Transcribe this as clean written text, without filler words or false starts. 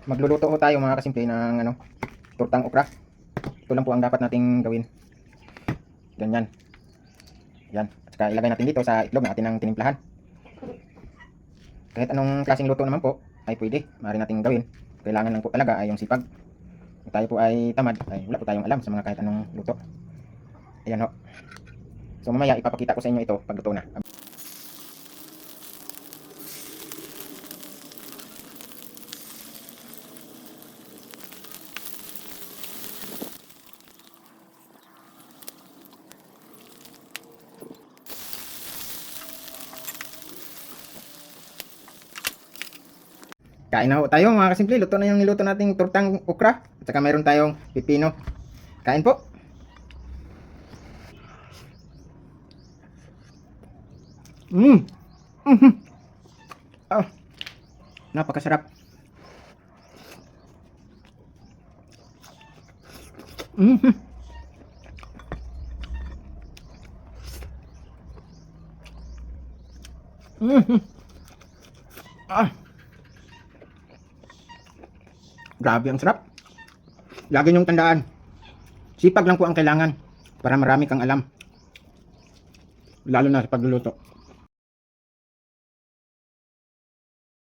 Magluluto ho tayo mga kasimple ng tortang okra. Ito lang po ang dapat nating gawin. Ganyan. Yan. At saka ilagay natin dito sa itlog na atin ang tinimplahan. Kahit anong klaseng luto naman po ay pwede. Maaari nating gawin. Kailangan lang po talaga ay yung sipag. Kung tayo po ay tamad, ay wala po tayong alam sa mga kahit anong luto. Ayan ho. So mamaya ipapakita ko sa inyo ito pag luto na. Kain na ho tayo mga kasimple. Luto na yung niluto nating tortang okra. At saka mayroon tayong pipino. Kain po. Mmm. Mm. Oh, napakasarap. Mm. Mm. Ah. Grabe ang sarap. Lagi niyong tandaan. Sipag lang po ang kailangan para marami kang alam. Lalo na sa pagluluto.